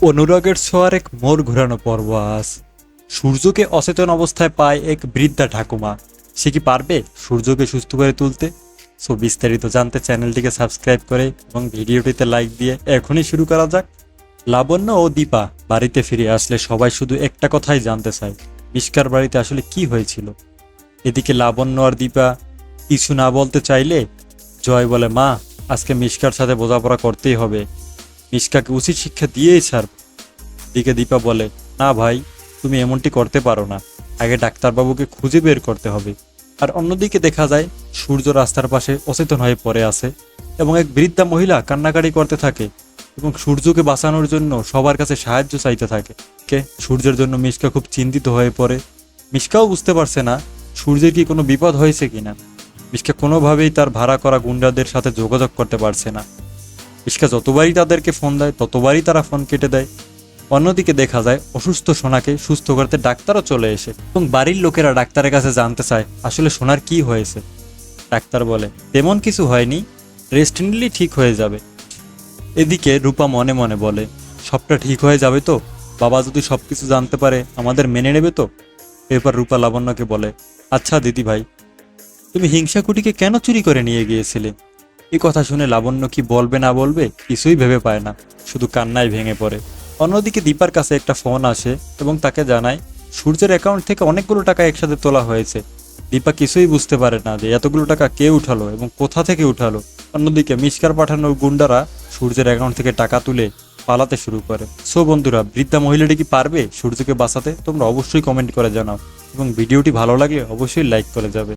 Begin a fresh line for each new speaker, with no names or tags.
অনুরাগের ছোঁয়ার এক মোড় ঘোরানো পর্ব আজ। সূর্যকে অচেতন অবস্থায় পায় এক বৃদ্ধা ঠাকুমা। সে কি পারবে সূর্যকে সুস্থ করে তুলতে? সো বিস্তারিত জানতে চ্যানেলটিকে সাবস্ক্রাইব করে এবং ভিডিওটিতে লাইক দিয়ে এখনই শুরু করা যাক। লাবণ্য ও দীপা বাড়িতে ফিরে আসলে সবাই শুধু একটা কথাই জানতে চায়, মিষ্কার বাড়িতে আসলে কি হয়েছিল। এদিকে লাবণ্য আর দীপা কিছু না বলতে চাইলে জয় বলে, মা, আজকে মিষ্কার সাথে বোঝাপড়া করতেই হবে, মিষ্কাকে উচিত শিক্ষা দিয়েই ছাড়ব। দিকে দীপা বলে, না ভাই, তুমি এমনটি করতে পারো না, আগে ডাক্তারবাবুকে খুঁজে বের করতে হবে। আর অন্যদিকে দেখা যায় সূর্য রাস্তার পাশে অচেতন হয়ে পড়ে আছে এবং এক বৃদ্ধা মহিলা কান্নাকাটি করতে থাকে এবং সূর্যকে বাঁচানোর জন্য সবার কাছে সাহায্য চাইতে থাকে। সূর্যের জন্য মিষ্কা খুব চিন্তিত হয়ে পড়ে। মিষ্কাও বুঝতে পারছে না সূর্যের কি কোনো বিপদ হয়েছে কিনা। মিষ্কা কোনোভাবেই তার ভাড়া করা গুন্ডাদের সাথে যোগাযোগ করতে পারছে না। মিষ্কা যতবারই তাদেরকে ফোন দেয় ততবারই তারা ফোন কেটে দেয়। অন্যদিকে দেখা যায় অসুস্থ সোনাকে সুস্থ করতে ডাক্তারও চলে এসে এবং বাড়ির লোকেরা ডাক্তারের কাছে জানতে চায় আসলে সোনার কি হয়েছে। ডাক্তার বলে, তেমন কিছু হয়নি, রেস্ট নিলেই ঠিক হয়ে যাবে। এদিকে রূপা মনে মনে বলে, সবটা ঠিক হয়ে যাবে তো? বাবা যদি সবকিছু জানতে পারে আমাদের মেনে নেবে তো? এরপর রূপা লাবণ্যকে বলে, আচ্ছা দিদি ভাই, তুমি হিংসাকুটিকে কেন চুরি করে নিয়ে গিয়েছিলে? এই কথা শুনে লাবণ্য কি বলবে না বলবে কিছুই ভেবে পায় না, শুধু কান্নায় ভেঙে পড়ে। অন্যদিকে দীপার কাছে একটা ফোন আসে এবং তাকে জানায় সূর্যের অ্যাকাউন্ট থেকে অনেকগুলো টাকা একসাথে তোলা হয়েছে। দীপা কিছুই বুঝতে পারে না যে এতগুলো টাকা কে উঠালো এবং কোথা থেকে উঠালো। অন্যদিকে মিষ্কার পাঠানো গুন্ডারা সূর্যের অ্যাকাউন্ট থেকে টাকা তুলে পালাতে শুরু করে। সো বন্ধুরা, বৃদ্ধা মহিলাটি কি পারবে সূর্যকে বাঁচাতে? তোমরা অবশ্যই কমেন্ট করে জানাও এবং ভিডিওটি ভালো লাগলে অবশ্যই লাইক করে যাবে।